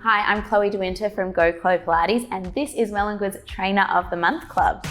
Hi, I'm Chloe De Winter from Go Chloe Pilates, and this is Well+Good's Trainer of the Month Club.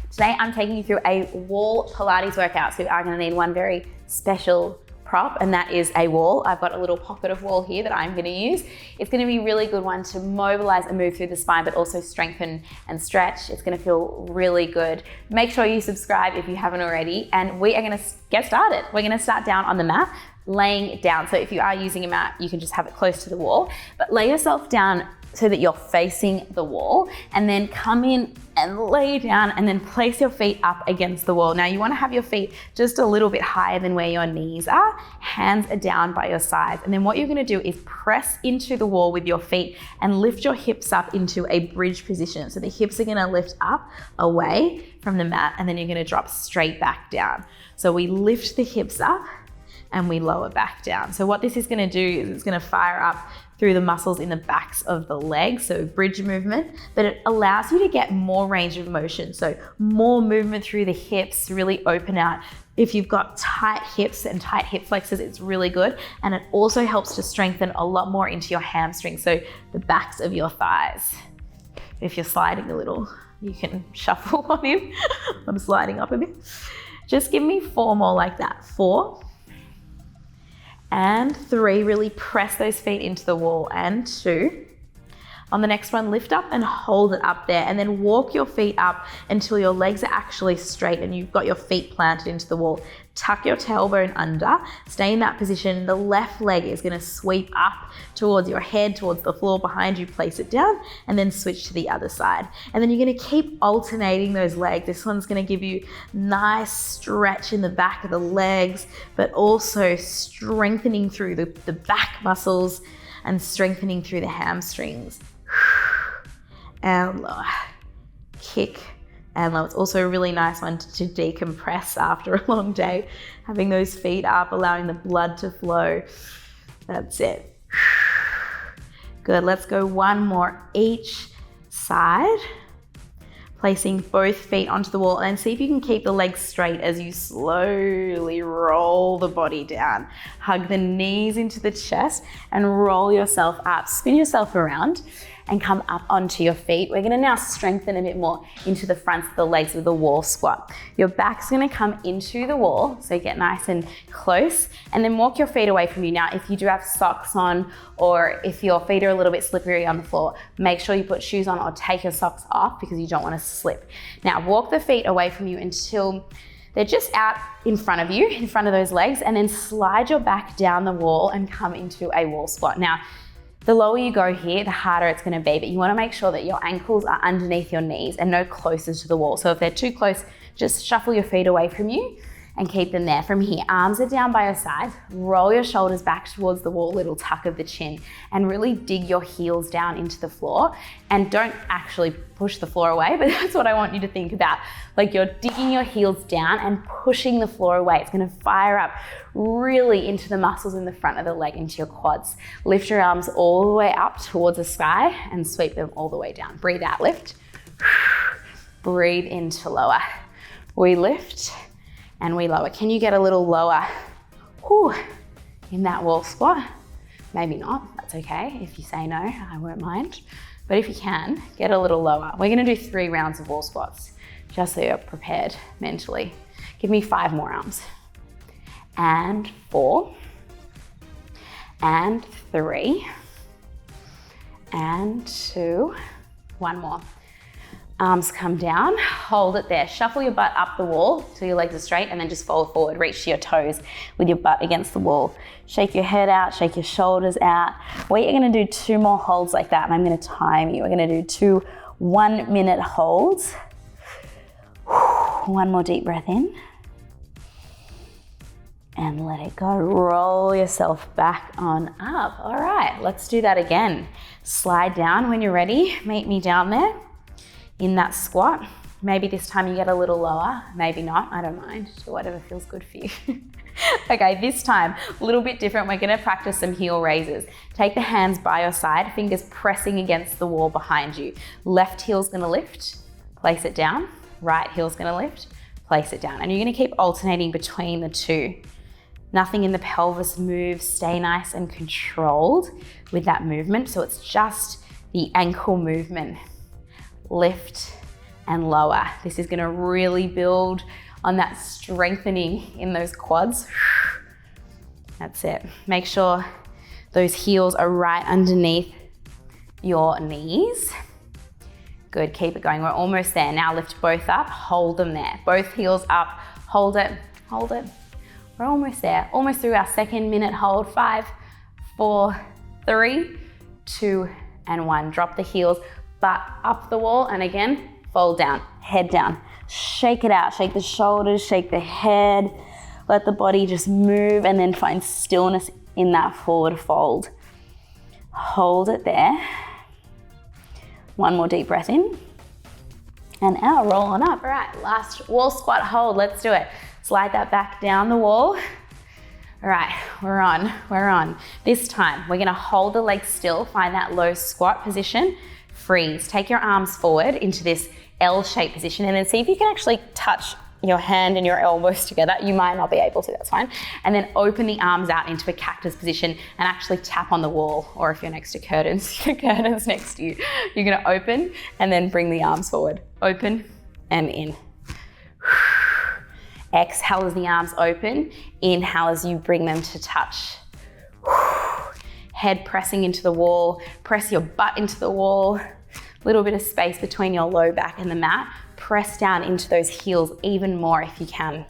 Today I'm taking you through a wall Pilates workout, so you are going to need one very special prop, and that is a wall. I've got a little pocket of wall here that I'm going to use. It's going to be a really good one to mobilize and move through the spine, but also strengthen and stretch. It's going to feel really good. Make sure you subscribe if you haven't already, and we are going to get started. We're going to start down on the mat, laying down. So if you are using a mat, you can just have it close to the wall, but lay yourself down so that you're facing the wall, and then come in and lay down and then place your feet up against the wall. Now you want to have your feet just a little bit higher than where your knees are. Hands are down by your sides. And then what you're going to do is press into the wall with your feet and lift your hips up into a bridge position. So the hips are going to lift up away from the mat, and then you're going to drop straight back down. So we lift the hips up and we lower back down. So what this is going to do is it's going to fire up through the muscles in the backs of the legs, so bridge movement, but it allows you to get more range of motion. So more movement through the hips, really open out. If you've got tight hips and tight hip flexors, it's really good. And it also helps to strengthen a lot more into your hamstrings, so the backs of your thighs. If you're sliding a little, you can shuffle on him. I'm sliding up a bit. Just give me 4 more like that. 4. And 3, really press those feet into the wall, and 2. On the next one, lift up and hold it up there, and then walk your feet up until your legs are actually straight and you've got your feet planted into the wall. Tuck your tailbone under, stay in that position. The left leg is going to sweep up towards your head, towards the floor behind you, place it down, and then switch to the other side. And then you're going to keep alternating those legs. This one's going to give you nice stretch in the back of the legs, but also strengthening through the back muscles and strengthening through the hamstrings. And lower, kick and low. It's also a really nice one to decompress after a long day. Having those feet up, allowing the blood to flow. That's it. Good, let's go 1 more each side. Placing both feet onto the wall, and see if you can keep the legs straight as you slowly roll the body down. Hug the knees into the chest and roll yourself up. Spin yourself around and come up onto your feet. We're gonna now strengthen a bit more into the fronts of the legs with the wall squat. Your back's gonna come into the wall, so get nice and close, and then walk your feet away from you. Now, if you do have socks on, or if your feet are a little bit slippery on the floor, make sure you put shoes on or take your socks off because you don't wanna slip. Now, walk the feet away from you until they're just out in front of you, in front of those legs, and then slide your back down the wall and come into a wall squat. Now, the lower you go here, the harder it's going to be, but you want to make sure that your ankles are underneath your knees and no closer to the wall. So if they're too close, just shuffle your feet away from you and keep them there. From here, arms are down by your sides, roll your shoulders back towards the wall, little tuck of the chin, and really dig your heels down into the floor. And don't actually push the floor away, but that's what I want you to think about. Like you're digging your heels down and pushing the floor away. It's gonna fire up really into the muscles in the front of the leg, into your quads. Lift your arms all the way up towards the sky and sweep them all the way down. Breathe out, lift. Breathe into lower. We lift and we lower. Can you get a little lower in that wall squat? Maybe not, that's okay. If you say no, I won't mind. But if you can, get a little lower. We're gonna do 3 rounds of wall squats, just so you're prepared mentally. Give me 5 more arms. And 4, and 3, and 2, 1 more. Arms come down, hold it there. Shuffle your butt up the wall till your legs are straight, and then just fold forward. Reach to your toes with your butt against the wall. Shake your head out, shake your shoulders out. We are gonna do 2 more holds like that, and I'm gonna time you. We're gonna do 2 1-minute holds. 1 more deep breath in. And let it go. Roll yourself back on up. All right, let's do that again. Slide down when you're ready. Meet me down there in that squat. Maybe this time you get a little lower, maybe not, I don't mind. Do whatever feels good for you. Okay, this time, a little bit different. We're gonna practice some heel raises. Take the hands by your side, fingers pressing against the wall behind you. Left heel's gonna lift, place it down. Right heel's gonna lift, place it down. And you're gonna keep alternating between the two. Nothing in the pelvis moves. Stay nice and controlled with that movement. So it's just the ankle movement. Lift and lower. This is gonna really build on that strengthening in those quads. That's it. Make sure those heels are right underneath your knees. Good, keep it going. We're almost there. Now lift both up, hold them there. Both heels up, hold it, hold it. We're almost there, almost through our second minute hold. 5, 4, 3, 2, and 1. Drop the heels, butt up the wall, and again, fold down, head down. Shake it out, shake the shoulders, shake the head. Let the body just move and then find stillness in that forward fold. Hold it there. One more deep breath in. And out, roll on up. All right, last wall squat hold, let's do it. Slide that back down the wall. All right, we're on. This time, we're gonna hold the legs still, find that low squat position, freeze. Take your arms forward into this L-shaped position and then see if you can actually touch your hand and your elbows together. You might not be able to, that's fine. And then open the arms out into a cactus position and actually tap on the wall, or if you're next to curtains, the curtains next to you. You're gonna open and then bring the arms forward. Open and in. Exhale as the arms open. Inhale as you bring them to touch. Head pressing into the wall. Press your butt into the wall. Little bit of space between your low back and the mat. Press down into those heels even more if you can.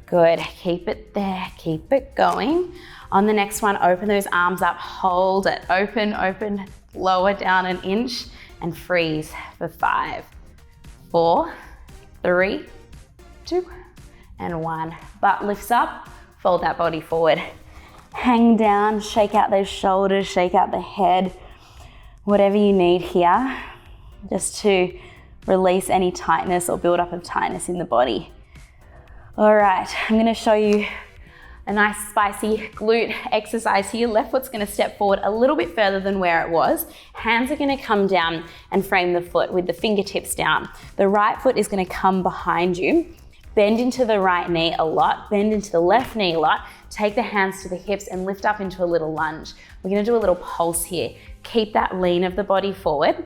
Good, keep it there, keep it going. On the next one, open those arms up, hold it. Open, open, lower down an inch and freeze for 5, 4, 3, 2, and 1. Butt lifts up, fold that body forward. Hang down, shake out those shoulders, shake out the head. Whatever you need here, just to release any tightness or build up of tightness in the body. All right, I'm gonna show you a nice spicy glute exercise here. Left foot's gonna step forward a little bit further than where it was. Hands are gonna come down and frame the foot with the fingertips down. The right foot is gonna come behind you. Bend into the right knee a lot, bend into the left knee a lot. Take the hands to the hips and lift up into a little lunge. We're gonna do a little pulse here. Keep that lean of the body forward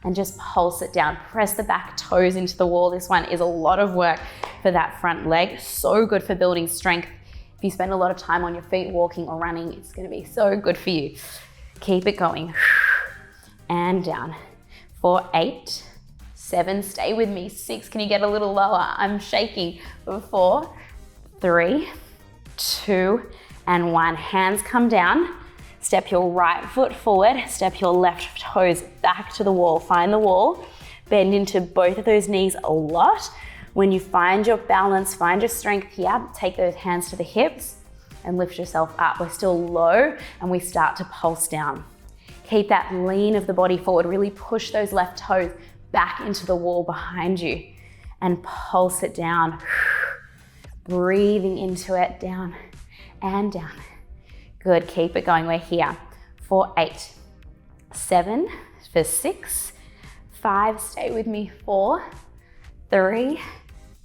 and just pulse it down. Press the back toes into the wall. This one is a lot of work for that front leg. So good for building strength. If you spend a lot of time on your feet walking or running, it's gonna be so good for you. Keep it going. And down. For 8, 7, stay with me. 6, can you get a little lower? I'm shaking. For 4, 3, 2, and 1. Hands come down. Step your right foot forward, step your left toes back to the wall. Find the wall, bend into both of those knees a lot. When you find your balance, find your strength here, take those hands to the hips and lift yourself up. We're still low and we start to pulse down. Keep that lean of the body forward, really push those left toes back into the wall behind you and pulse it down. Breathing into it, down and down. Good, keep it going, we're here. For 8, 7, for 6, 5, stay with me, 4, 3,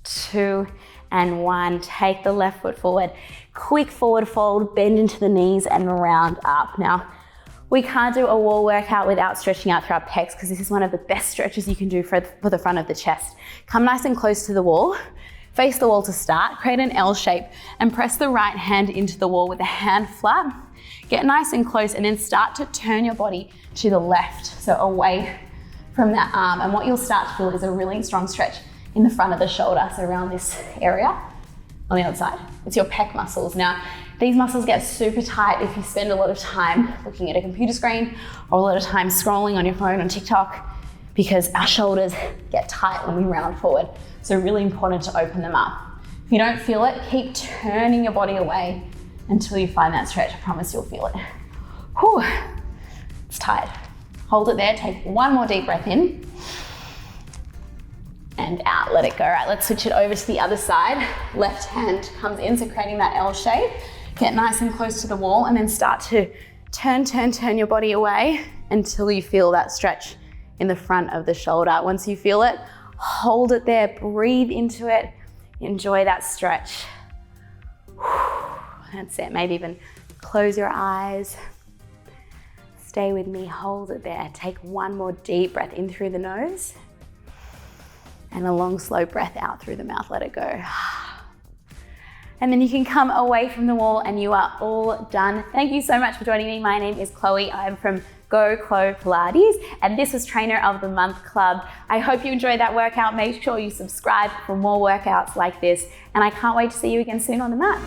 2, and 1. Take the left foot forward. Quick forward fold, bend into the knees and round up. Now, we can't do a wall workout without stretching out through our pecs because this is one of the best stretches you can do for the front of the chest. Come nice and close to the wall. Face the wall to start, create an L shape and press the right hand into the wall with the hand flat. Get nice and close and then start to turn your body to the left, so away from that arm. And what you'll start to feel is a really strong stretch in the front of the shoulder, so around this area on the other side. It's your pec muscles. Now, these muscles get super tight if you spend a lot of time looking at a computer screen or a lot of time scrolling on your phone on TikTok, because our shoulders get tight when we round forward. So really important to open them up. If you don't feel it, keep turning your body away until you find that stretch. I promise you'll feel it. Whew, it's tight. Hold it there, take one more deep breath in. And and out, let it go. All right, let's switch it over to the other side. Left hand comes in, so creating that L shape. Get nice and close to the wall and then start to turn your body away until you feel that stretch in the front of the shoulder. Once you feel it, hold it there, breathe into it, enjoy that stretch. That's it, maybe even close your eyes. Stay with me, hold it there. Take one more deep breath in through the nose and a long, slow breath out through the mouth, let it go. And then you can come away from the wall and you are all done. Thank you so much for joining me. My name is Chloe. I'm from Go Chloe Pilates, and this was Trainer of the Month Club. I hope you enjoyed that workout. Make sure you subscribe for more workouts like this, and I can't wait to see you again soon on the mat.